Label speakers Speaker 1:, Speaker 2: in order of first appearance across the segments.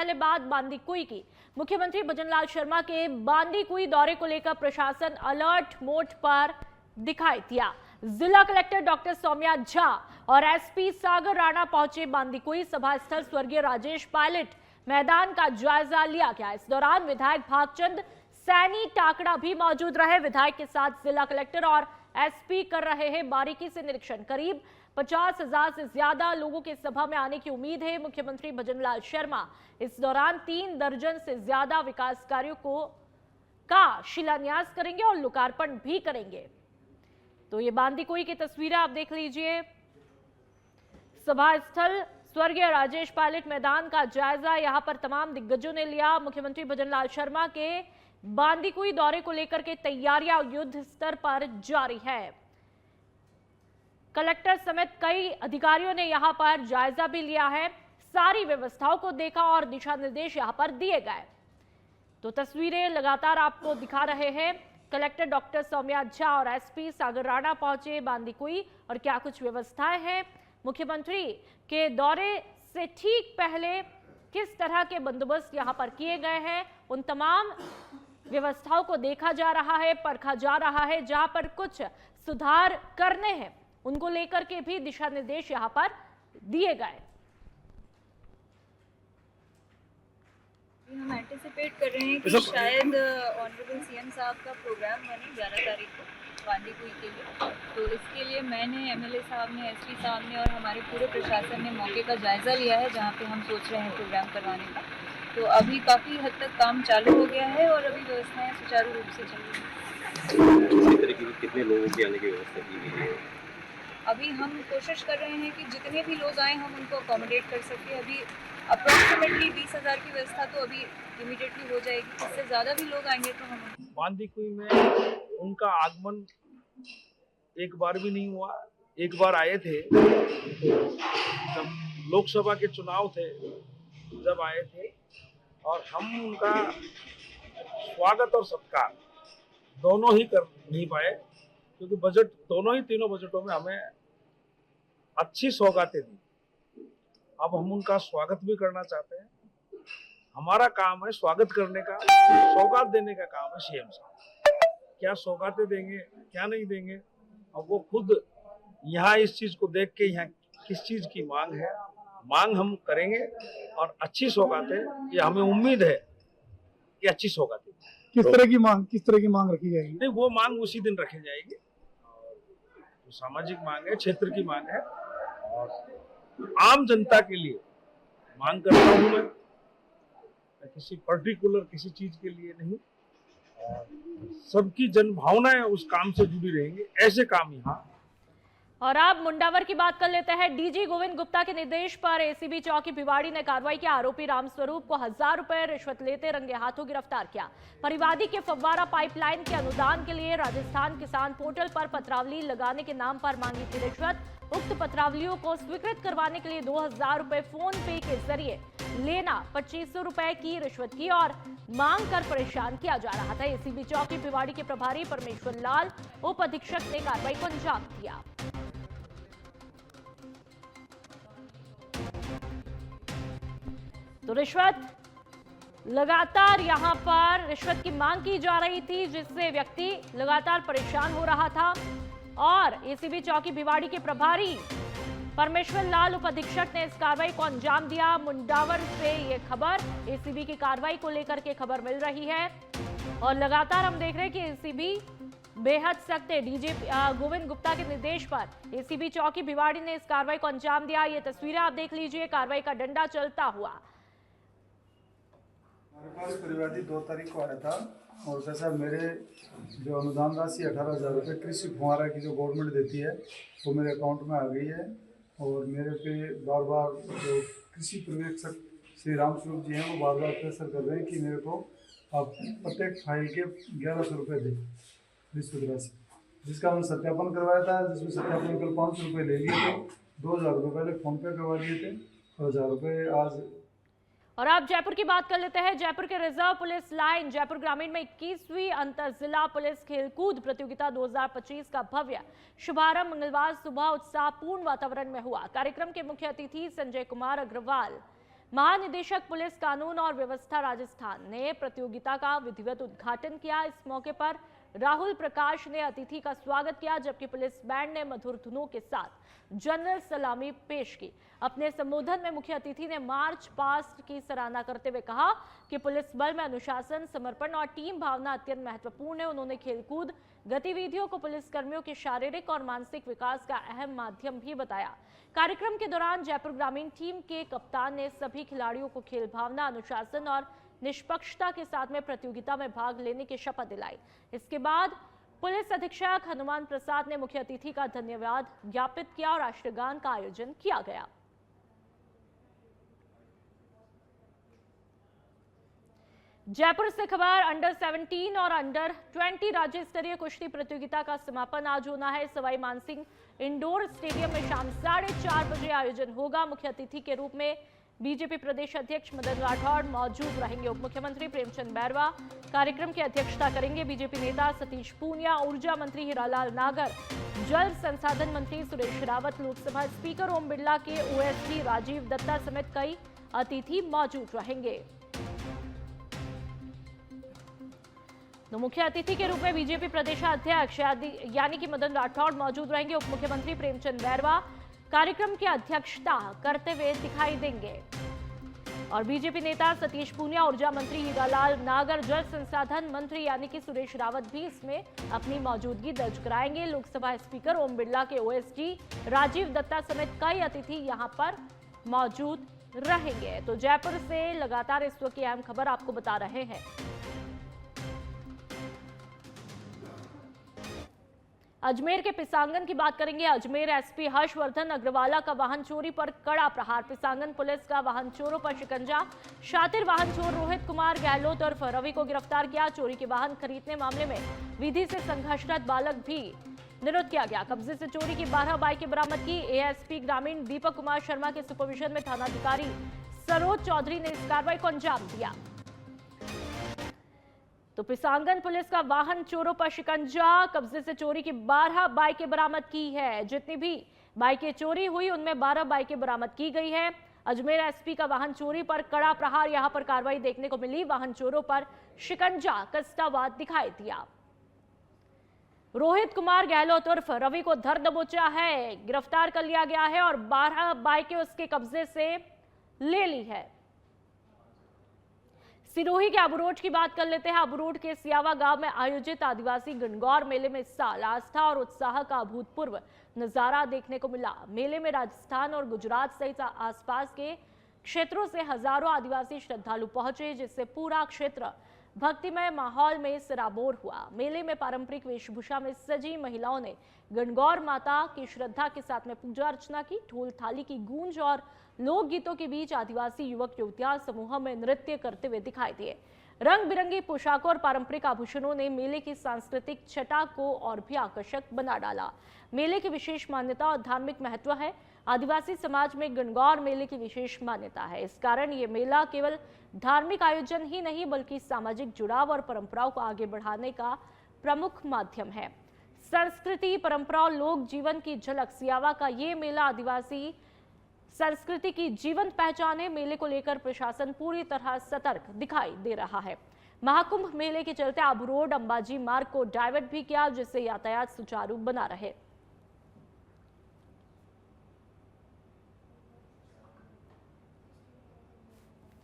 Speaker 1: पहले बात बांदीकुई की। मुख्यमंत्री भजनलाल शर्मा के बांदीकुई दौरे को लेकर प्रशासन अलर्ट मोड पर दिखाई दिया। जिला कलेक्टर डॉक्टर सौम्या झा और एसपी सागर राणा पहुंचे बांदीकुई सभा स्थल स्वर्गीय राजेश पायलट मैदान का जायजा लिया गया। इस दौरान विधायक भागचंद सैनी टाकड़ा भी मौजूद रहे। विधायक के साथ जिला कलेक्टर और एसपी कर रहे हैं बारीकी से निरीक्षण। करीब 50,000 से ज्यादा लोगों के सभा में आने की उम्मीद है। मुख्यमंत्री भजनलाल शर्मा इस दौरान 3 दर्जन से ज्यादा विकास कार्यों का शिलान्यास करेंगे और लोकार्पण भी करेंगे। तो ये बांदीकुई की तस्वीरें आप देख लीजिए। सभा स्थल स्वर्गीय राजेश पायलट मैदान का जायजा यहां पर तमाम दिग्गजों ने लिया। मुख्यमंत्री भजनलाल शर्मा के बांदीकुई दौरे को लेकर के तैयारियां युद्ध स्तर पर जारी है। कलेक्टर समेत कई अधिकारियों ने यहां पर जायजा भी लिया है, सारी व्यवस्थाओं को देखा और दिशा निर्देश यहां पर दिए गए। तो तस्वीरें लगातार आपको दिखा रहे हैं। कलेक्टर डॉक्टर सौम्या झा और एसपी सागर राणा पहुंचे बांदीकुई और क्या कुछ व्यवस्थाएं हैं। मुख्यमंत्री के दौरे से ठीक पहले किस तरह के बंदोबस्त यहां पर किए गए हैं, उन तमाम व्यवस्थाओं को देखा जा रहा है, परखा जा रहा है। जहां पर कुछ सुधार करने हैं उनको लेकर के भी दिशा निर्देश यहां पर दिए गए।
Speaker 2: हम एंटिसिपेट कर रहे हैं कि शायद ऑनरेबल सीएम साहब का प्रोग्राम बने 11 तारीख को बांदीकुई के लिए। तो इसके लिए मैंने, एमएलए साहब ने, एसपी साहब ने और हमारे पूरे प्रशासन ने मौके का जायजा लिया है जहां पे हम सोच रहे हैं प्रोग्राम करवाने का। तो अभी काफ़ी हद तक काम चालू हो गया है और अभी व्यवस्थाएं सुचारू रूप से चल रही हैं।
Speaker 3: इसी तरीके की कितने लोगों की आने की व्यवस्था की गई है?
Speaker 2: अभी हम कोशिश कर रहे हैं कि जितने भी लोग आए हम उनको अकोमोडेट कर सकें। अभी अप्रॉक्सीमेटली 20,000 की व्यवस्था तो अभी इमीडिएटली हो जाएगी। इससे ज़्यादा भी लोग आएंगे तो हम
Speaker 4: बांदीकुई में उनका आगमन एक बार भी नहीं हुआ। एक बार आए थे जब लोकसभा के चुनाव थे, जब आए थे, और हम उनका स्वागत और सत्कार दोनों ही कर नहीं पाए क्योंकि बजट, दोनों ही तीनों बजटों में हमें अच्छी सौगातें दी। अब हम उनका स्वागत भी करना चाहते हैं। हमारा काम है स्वागत करने का, सौगात देने का काम है सीएम साहब। क्या सौगातें देंगे, क्या नहीं देंगे, अब वो खुद यहाँ इस चीज को देख के यहाँ किस चीज की मांग है, मांग हम करेंगे और अच्छी सौगातें, ये हमें उम्मीद है कि अच्छी सौगातें।
Speaker 5: किस तरह की मांग रखी जाएगी?
Speaker 4: नहीं, वो मांग उसी दिन रखी जाएगी। तो सामाजिक मांग है, क्षेत्र की मांग है और आम जनता के लिए मांग करता हूं मैं किसी पर्टिकुलर किसी चीज के लिए नहीं। सबकी जन भावनाएं उस काम से जुड़ी रहेंगी, ऐसे काम यहाँ।
Speaker 1: और अब मुंडावर की बात कर लेते हैं। डीजी गोविंद गुप्ता के निर्देश पर एसीबी चौकी भिवाड़ी ने कार्रवाई किया। आरोपी रामस्वरूप को 1000 रुपए रिश्वत लेते रंगे हाथों गिरफ्तार किया। परिवादी के फव्वारा पाइपलाइन के अनुदान के लिए राजस्थान किसान पोर्टल पर पत्रावली लगाने के नाम पर मांगी थी रिश्वत। उक्त पत्रावलियों को स्वीकृत करवाने के लिए 2000 रुपए फोन पे के जरिए लेना 2500 रुपए की रिश्वत की और मांग कर परेशान किया जा रहा था। एसीबी चौकी भिवाड़ी के प्रभारी परमेश्वर लाल उप अधीक्षक ने कार्रवाई को अंजाम दिया। तो रिश्वत लगातार यहां पर रिश्वत की मांग की जा रही थी, जिससे व्यक्ति लगातार परेशान हो रहा था और एसीबी चौकी भिवाड़ी के प्रभारी परमेश्वर लाल उप अधीक्षक ने इस कार्रवाई को अंजाम दिया। मुंडावर से ये खबर, एसीबी की कार्रवाई को लेकर के खबर मिल रही है और लगातार हम देख रहे हैं कि एसीबी बेहद सख्त है। डीजी गोविंद गुप्ता के निर्देश पर एसीबी चौकी भिवाड़ी ने इस कार्रवाई को अंजाम दिया। ये तस्वीरें आप देख लीजिए, कार्रवाई का डंडा चलता हुआ।
Speaker 5: हमारे पास परिवादी 2 तारीख को आया था और जैसा मेरे जो अनुदान राशि 18,000 रुपये कृषि फुहारा की जो गवर्नमेंट देती है वो मेरे अकाउंट में आ गई है और मेरे पे बार बार जो कृषि पर्यवेक्षक श्री रामस्वरूप जी हैं वो बार बार प्रेशर कर रहे हैं कि मेरे को आप प्रत्येक फाइल के 1100 रुपये दें रिश्वत राशि, जिसका हमने सत्यापन करवाया था, जिसमें सत्यापन कल 500 रुपये ले लिए थे, 2000 रुपये पहले फ़ोन पे करवा लिए थे और 1000 रुपये आज।
Speaker 1: और अब जयपुर की बात कर लेते हैं। जयपुर के रिजर्व पुलिस लाइन जयपुर ग्रामीण में 21वीं अंतर जिला पुलिस खेलकूद प्रतियोगिता 2025 का भव्य शुभारंभ मंगलवार सुबह उत्साहपूर्ण वातावरण में हुआ। कार्यक्रम के मुख्य अतिथि संजय कुमार अग्रवाल महानिदेशक पुलिस कानून और व्यवस्था राजस्थान ने प्रतियोगिता का विधिवत उद्घाटन किया। इस मौके पर राहुल प्रकाश ने अतिथि का स्वागत किया, जबकि पुलिस बैंड ने मधुर धुनों के साथ जनरल सलामी पेश की। अपने संबोधन में मुख्य अतिथि ने मार्च पास्ट की सराहना करते हुए कहा कि पुलिस बल में अनुशासन, समर्पण और टीम भावना अत्यंत महत्वपूर्ण है। उन्होंने खेलकूद गतिविधियों को पुलिस कर्मियों के शारीरिक और मानसिक विकास का अहम माध्यम भी बताया। कार्यक्रम के दौरान जयपुर ग्रामीण टीम के कप्तान ने सभी खिलाड़ियों को खेल भावना, अनुशासन और निष्पक्षता के साथ में प्रतियोगिता में भाग लेने की शपथ दिलाई। इसके बाद पुलिस अधीक्षक हनुमान प्रसाद ने मुख्य अतिथि का धन्यवाद ज्ञापित किया और राष्ट्रगान का आयोजन किया गया। जयपुर से खबर, अंडर 17 और अंडर 20 राज्य स्तरीय कुश्ती प्रतियोगिता का समापन आज होना है। सवाई मानसिंह इंडोर स्टेडियम में शाम 4:30 बजे आयोजन होगा। मुख्य अतिथि के रूप में बीजेपी प्रदेश अध्यक्ष मदन राठौड़ मौजूद रहेंगे। उप मुख्यमंत्री प्रेमचंद बैरवा कार्यक्रम की अध्यक्षता करेंगे। बीजेपी नेता सतीश पूनिया, ऊर्जा मंत्री हीरालाल नागर, जल संसाधन मंत्री सुरेश रावत, लोकसभा स्पीकर ओम बिरला के ओएसडी राजीव दत्ता समेत कई अतिथि मौजूद रहेंगे। तो मुख्य अतिथि के रूप में बीजेपी प्रदेशाध्यक्ष यानी कि मदन राठौड़ मौजूद रहेंगे। उप मुख्यमंत्री प्रेमचंद बैरवा कार्यक्रम की अध्यक्षता करते हुए दिखाई देंगे और बीजेपी नेता सतीश पूनिया, ऊर्जा मंत्री हीरालाल नागर, जल संसाधन मंत्री यानी कि सुरेश रावत भी इसमें अपनी मौजूदगी दर्ज कराएंगे। लोकसभा स्पीकर ओम बिरला के ओएसडी राजीव दत्ता समेत कई अतिथि यहां पर मौजूद रहेंगे। तो जयपुर से लगातार इस वक्त की अहम खबर आपको बता रहे हैं। अजमेर के पिसांगन की बात करेंगे। अजमेर एसपी हर्षवर्धन अग्रवाला का वाहन चोरी पर कड़ा प्रहार। पिसांगन पुलिस का वाहन चोरों पर शिकंजा। शातिर वाहन चोर रोहित कुमार गहलोत और रवि को गिरफ्तार किया। चोरी के वाहन खरीदने मामले में विधि से संघर्षरत बालक भी निरुद्ध किया गया। कब्जे से चोरी की 12 बाइकें बरामद की। एएसपी ग्रामीण दीपक कुमार शर्मा के सुपरविजन में थानाधिकारी सरोज चौधरी ने इस कार्रवाई को अंजाम दिया। तो पिसांगन पुलिस का वाहन चोरों पर शिकंजा। कब्जे से चोरी की 12 बाइकें बरामद की है। जितनी भी बाइकें चोरी हुई उनमें 12 बाइकें बरामद की गई है। अजमेर एसपी का वाहन चोरी पर कड़ा प्रहार, यहां पर कार्रवाई देखने को मिली। वाहन चोरों पर शिकंजा कसता हुआ दिखाई दिया। रोहित कुमार गहलोत उर्फ रवि को धर दबोचा है, गिरफ्तार कर लिया गया है और 12 बाइकें उसके कब्जे से ले ली है। सिरोही के अबुरोड की बात कर लेते हैं। अबुरोड के सियावा गांव में आयोजित आदिवासी गणगौर मेले में इस साल आस्था और उत्साह का अभूतपूर्व नजारा देखने को मिला। मेले में राजस्थान और गुजरात सहित आसपास के क्षेत्रों से हजारों आदिवासी श्रद्धालु पहुंचे, जिससे पूरा क्षेत्र भक्तिमय माहौल में सराबोर हुआ। मेले में पारंपरिक वेशभूषा में सजी महिलाओं ने गणगौर माता की श्रद्धा के साथ में पूजा अर्चना की। ढोल थाली की गूंज और लोकगीतों के बीच आदिवासी युवक युवतियां समूह में नृत्य करते हुए दिखाई दिए। रंग बिरंगी पोशाकों और पारंपरिक आभूषणों ने मेले की सांस्कृतिक छटा को और भी आकर्षक बना डाला। मेले की विशेष मान्यता और धार्मिक महत्व है। आदिवासी समाज में गणगौर मेले की विशेष मान्यता है। इस कारण ये मेला केवल धार्मिक आयोजन ही नहीं बल्कि सामाजिक जुड़ाव और परंपराओं को आगे बढ़ाने का प्रमुख माध्यम है। संस्कृति, परंपरा और लोक जीवन की झलक सियावा का ये मेला आदिवासी संस्कृति की जीवंत पहचान है। मेले को लेकर प्रशासन पूरी तरह सतर्क दिखाई दे रहा है। महाकुंभ मेले के चलते अबुरोड अंबाजी मार्ग को डाइवर्ट भी किया, जिससे यातायात सुचारू बना रहे।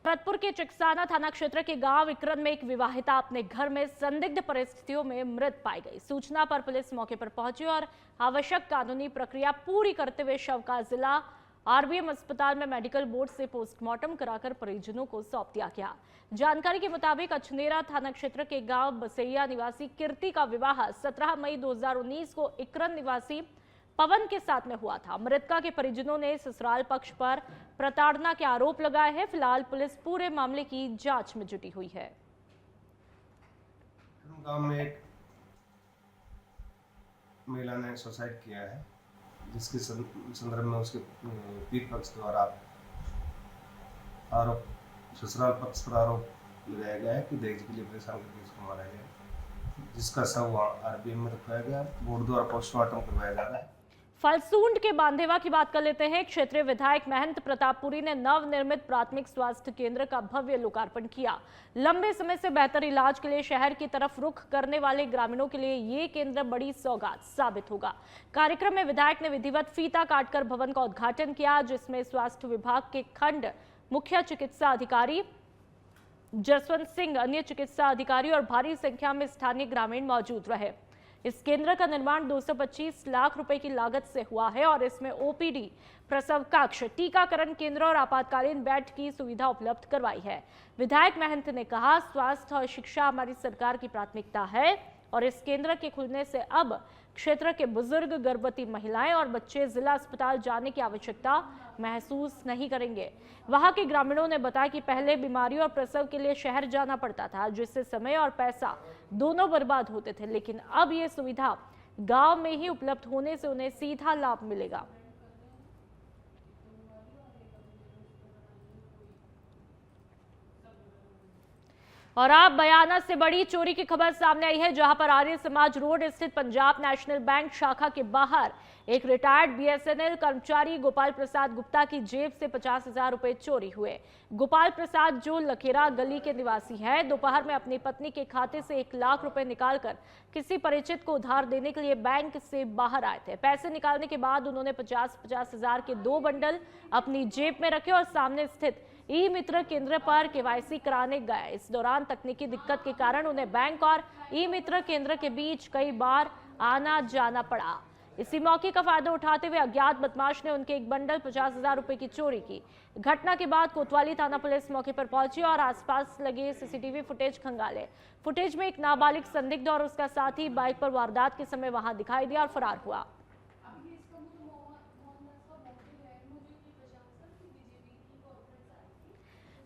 Speaker 1: भरतपुर के चिकसाना थाना क्षेत्र के गांव विक्रम में एक विवाहिता अपने घर में संदिग्ध परिस्थितियों में मृत पाई गई। सूचना पर पुलिस मौके पर पहुंची और आवश्यक कानूनी प्रक्रिया पूरी करते हुए शव का जिला आरबीएम अस्पताल में मेडिकल बोर्ड से पोस्टमार्टम कराकर परिजनों को सौंप दिया गया। जानकारी के मुताबिक अछनेरा थाना क्षेत्र के गांव बसैया निवासी कीर्ति का विवाह 17 मई 2019 को इकरन निवासी पवन के साथ में हुआ था। मृतका के परिजनों ने ससुराल पक्ष पर प्रताड़ना के आरोप लगाए हैं। फिलहाल पुलिस पूरे मामले की जांच में जुटी हुई है।
Speaker 6: गांव में एक महिला ने सुसाइड किया है, जिसके संदर्भ में उसके पीर पक्ष द्वारा आरोप ससुराल पक्ष पर आरोप लगाया गया है कि दहेज के लिए परेशान करके उसको मारा गया, जिसका शव आरबीएम में रखवाया गया। बोर्ड द्वारा पोस्टमार्टम करवाया जा रहा है।
Speaker 1: फलसूंड के बांधेवा की बात कर लेते हैं। क्षेत्रीय विधायक महंत प्रतापपुरी ने नवनिर्मित प्राथमिक स्वास्थ्य केंद्र का भव्य लोकार्पण किया। लंबे समय से बेहतर इलाज के लिए शहर की तरफ रुख करने वाले ग्रामीणों के लिए ये केंद्र बड़ी सौगात साबित होगा। कार्यक्रम में विधायक ने विधिवत फीता काटकर भवन का उद्घाटन किया, जिसमें स्वास्थ्य विभाग के खंड मुख्य चिकित्सा अधिकारी जसवंत सिंह, अन्य चिकित्सा अधिकारी और भारी संख्या में स्थानीय ग्रामीण मौजूद रहे। इस केंद्र का निर्माण 225 लाख रुपए की लागत से हुआ है और इसमें ओपीडी, प्रसव कक्ष, टीकाकरण केंद्र और आपातकालीन बेड की सुविधा उपलब्ध करवाई है। विधायक महंत ने कहा, स्वास्थ्य और शिक्षा हमारी सरकार की प्राथमिकता है और इस केंद्र के खुलने से अब क्षेत्र के बुजुर्ग, गर्भवती महिलाएं और बच्चे जिला अस्पताल जाने की आवश्यकता महसूस नहीं करेंगे। वहां के ग्रामीणों ने बताया कि पहले बीमारी और प्रसव के लिए शहर जाना पड़ता था, जिससे समय और पैसा दोनों बर्बाद होते थे, लेकिन अब ये सुविधा गांव में ही उपलब्ध होने से उन्हें सीधा लाभ मिलेगा। और अब बयाना से बड़ी चोरी की खबर सामने आई है, जहां पर आर्य समाज रोड स्थित पंजाब नेशनल बैंक शाखा के बाहर एक रिटायर्ड बीएसएनएल कर्मचारी गोपाल प्रसाद गुप्ता की जेब से 50,000 रुपए चोरी हुए। गोपाल प्रसाद, जो लखेरा गली के निवासी है, दोपहर में अपनी पत्नी के खाते से 1 लाख रुपए निकालकर किसी परिचित को उधार देने के लिए बैंक से बाहर आए थे। पैसे निकालने के बाद उन्होंने 50,000 के 2 बंडल अपनी जेब में रखे और सामने स्थित ई मित्र केंद्र पर केवाईसी कराने गए। इस दौरान तकनीकी दिक्कत के कारण उन्हें बैंक और ई मित्र केंद्र के बीच कई बार आना जाना पड़ा। इसी मौके का फायदा उठाते हुए अज्ञात बदमाश ने उनके एक बंडल 50,000 रुपए की चोरी की। घटना के बाद कोतवाली थाना पुलिस मौके पर पहुंची और आसपास लगे सीसीटीवी फुटेज खंगाले। फुटेज में एक नाबालिग संदिग्ध और उसका साथी बाइक पर वारदात के समय वहां दिखाई दिया और फरार हुआ।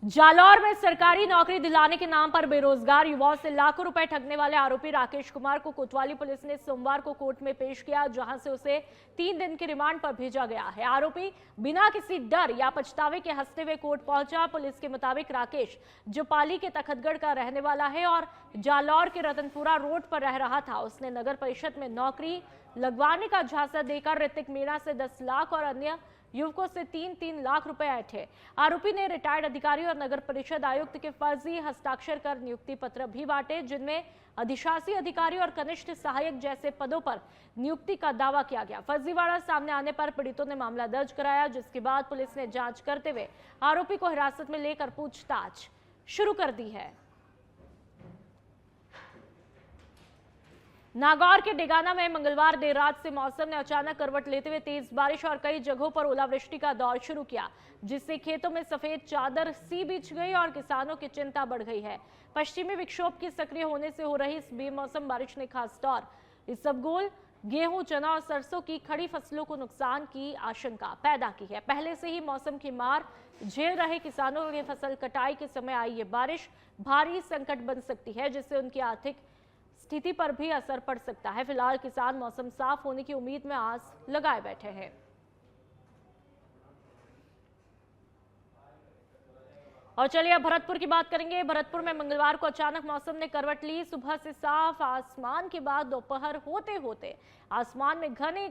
Speaker 1: जालौर में सरकारी नौकरी दिलाने के नाम पर बेरोजगार युवाओं से लाखों रुपए ठगने वाले आरोपी राकेश कुमार को कोतवाली पुलिस ने सोमवार को कोर्ट में पेश किया, जहां से उसे 3 दिन के रिमांड पर भेजा गया है। आरोपी बिना किसी डर या पछतावे के हंसते हुए कोर्ट पहुंचा। पुलिस के मुताबिक राकेश, जो पाली के तखतगढ़ का रहने वाला है और जालौर के रतनपुरा रोड पर रह रहा था, उसने नगर परिषद में नौकरी लगवाने का झांसा देकर ऋतिक मीणा से 10 लाख और अन्य युवकों से 3-3 लाख रुपए ऐंठे। आरोपी ने रिटायर्ड अधिकारी और नगर परिषद आयुक्त के फर्जी हस्ताक्षर कर नियुक्ति पत्र भी बांटे, जिनमें अधिशासी अधिकारी और कनिष्ठ सहायक जैसे पदों पर नियुक्ति का दावा किया गया। फर्जीवाड़ा सामने आने पर पीड़ितों ने मामला दर्ज कराया, जिसके बाद पुलिस ने जांच करते हुए आरोपी को हिरासत में लेकर पूछताछ शुरू कर दी है। नागौर के डेगाना में मंगलवार देर रात से मौसम ने अचानक करवट लेते हुए तेज बारिश और कई जगहों पर ओलावृष्टि का दौर शुरू किया, जिससे खेतों में सफेद चादर सी बिछ गई और किसानों की चिंता बढ़ गई है। पश्चिमी विक्षोभ के सक्रिय होने से हो रही इस बेमौसम बारिश ने खासतौर इसबगोल, गेहूं, चना और सरसों की खड़ी फसलों को नुकसान की आशंका पैदा की है। पहले से ही मौसम की मार झेल रहे किसानों की फसल कटाई के समय आई ये बारिश भारी संकट बन सकती है, जिससे उनकी आर्थिक स्थिति पर भी असर पड़ सकता है। फिलहाल किसान मौसम साफ होने की उम्मीद में आस लगाए बैठे हैं। और चलिए अब भरतपुर की बात करेंगे। भरतपुर में मंगलवार को अचानक मौसम ने करवट ली। सुबह से साफ आसमान के बाद दोपहर होते होते आसमान में घने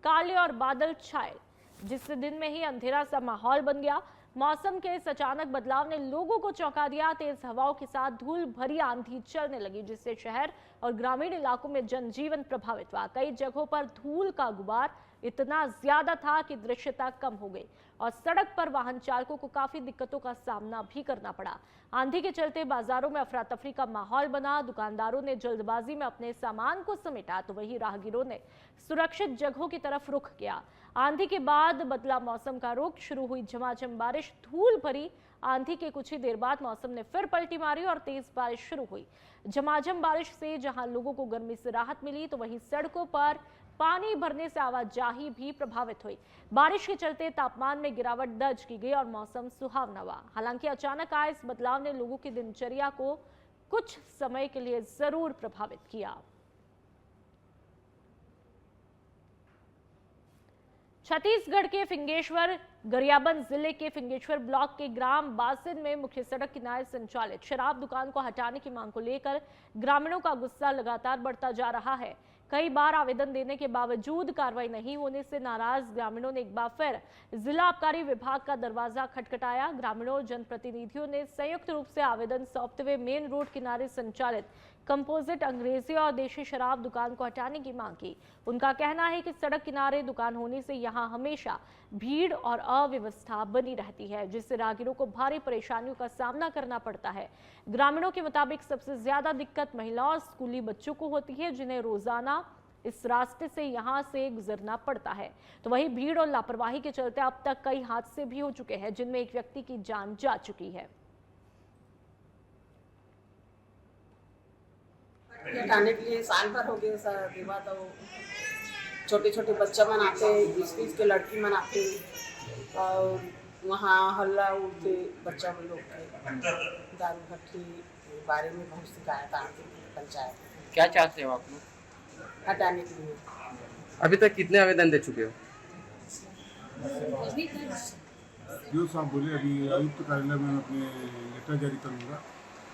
Speaker 1: काले और बादल छाए, जिससे दिन में ही अंधेरा सा माहौल बन गया। मौसम के इस अचानक बदलाव ने लोगों को चौंका दिया। तेज हवाओं के साथ धूल भरी आंधी चलने लगी, जिससे शहर और ग्रामीण इलाकों में जनजीवन प्रभावित हुआ। कई जगहों पर धूल का गुबार इतना ज्यादा था कि दृश्यता कम हो गई और सड़क पर वाहन चालकों को काफी दिक्कतों का सामना भी करना पड़ा। आंधी के चलते बाजारों में अफरा तफरी का माहौल बना। दुकानदारों ने जल्दबाजी में अपने सामान को समेटा, तो वहीं राहगीरों ने सुरक्षित जगहों की तरफ रुख किया। आंधी के बाद बदला मौसम का रुख, शुरू हुई झमाझम बारिश। धूल भरी आंधी के कुछ ही देर बाद मौसम ने फिर पलटी मारी और तेज बारिश शुरू हुई। झमाझम बारिश से जहां लोगों को गर्मी से राहत मिली, तो वहीं सड़कों पर पानी भरने से आवाजाही भी प्रभावित हुई। बारिश के चलते तापमान में गिरावट दर्ज की गई और मौसम सुहावना हुआ। हालांकि अचानक आए इस बदलाव ने लोगों की दिनचर्या को कुछ समय के लिए जरूर प्रभावित किया। छत्तीसगढ़ के फिंगेश्वर, गरियाबंद जिले के फिंगेश्वर ब्लॉक के ग्राम बासिन में मुख्य सड़क किनारे संचालित शराब दुकान को हटाने की मांग को लेकर ग्रामीणों का गुस्सा लगातार बढ़ता जा रहा है। कई बार आवेदन देने के बावजूद कार्रवाई नहीं होने से नाराज ग्रामीणों ने एक बार फिर जिला आबकारी विभाग का दरवाजा खटखटाया। ग्रामीणों जनप्रतिनिधियों ने संयुक्त रूप से आवेदन सौंपते हुए मेन रोड किनारे संचालित कंपोजिट अंग्रेजी और देशी शराब दुकान को हटाने की मांग की। उनका कहना है कि सड़क किनारे दुकान होने से यहां हमेशा भीड़ और अव्यवस्था बनी रहती है, जिससे राहगीरों को भारी परेशानियों का सामना करना पड़ता है। ग्रामीणों के मुताबिक सबसे ज्यादा दिक्कत महिलाओं और स्कूली बच्चों को होती है, जिन्हें रोजाना इस रास्ते से यहां से गुजरना पड़ता है। तो वहीं भीड़ और लापरवाही के चलते अब तक कई हादसे भी हो चुके हैं, जिनमें एक व्यक्ति की जान जा चुकी है।
Speaker 7: हटाने के लिए साल भर हो गया सर। विवाह तो छोटे छोटे बच्चा मनाते, 20-20 के लड़की मनाते और वहाँ हल्ला उठते बच्चा लोग के दारू भट्टी बारे में बहुत शिकायत आती है पंचायत।
Speaker 8: क्या चाहते हो आप लोग
Speaker 7: हटाने के लिए?
Speaker 8: अभी तक कितने आवेदन दे चुके हो?
Speaker 9: जो साहब बोले अभी आयुक्त कार्यालय में अपने लेटर जारी करूँगा,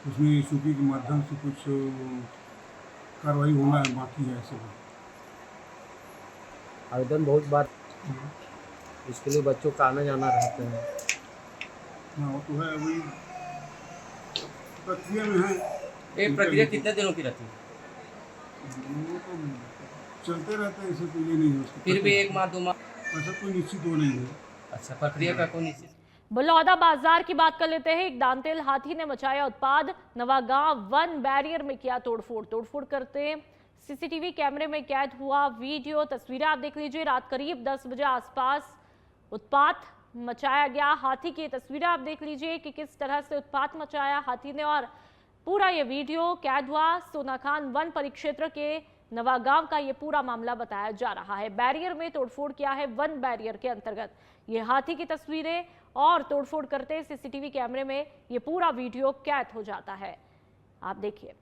Speaker 9: उसमें यूपी के माध्यम से कुछ कार्रवाई होना है, बाकी है सब।
Speaker 8: आवेदन बहुत बार इसके लिए बच्चों का आना जाना रहता है।
Speaker 9: हाँ वो तो है, अभी प्रक्रिया में है।
Speaker 8: ये प्रक्रिया कितने दिनों की रहती है?
Speaker 9: वो तो चलते रहते हैं, ऐसे कोई ये नहीं है उसको।
Speaker 8: फिर भी 1 माह 2 माह
Speaker 9: ऐसा कोई निश्चित वो नहीं है।
Speaker 8: अच्छा, प्रक्रिया का कोई निश्चित।
Speaker 1: बलौदा बाजार की बात कर लेते हैं। एक दांतेल हाथी ने मचाया उत्पाद, नवागांव वन बैरियर में किया तोड़फोड़ करते सीसीटीवी कैमरे में कैद हुआ वीडियो। तस्वीरें आप देख लीजिए। रात करीब 10 बजे आसपास उत्पात मचाया गया। हाथी की तस्वीरें आप देख लीजिए कि किस तरह से उत्पात मचाया हाथी ने, और पूरा ये वीडियो कैद हुआ। सोनाखान वन परिक्षेत्र के नवागांव का ये पूरा मामला बताया जा रहा है। बैरियर में तोड़फोड़ किया है, वन बैरियर के अंतर्गत ये हाथी की तस्वीरें और तोड़फोड़ करते सीसीटीवी कैमरे में ये पूरा वीडियो कैद हो जाता है। आप देखिए,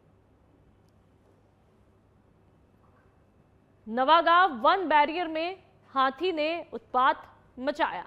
Speaker 1: नवागांव वन बैरियर में हाथी ने उत्पात मचाया।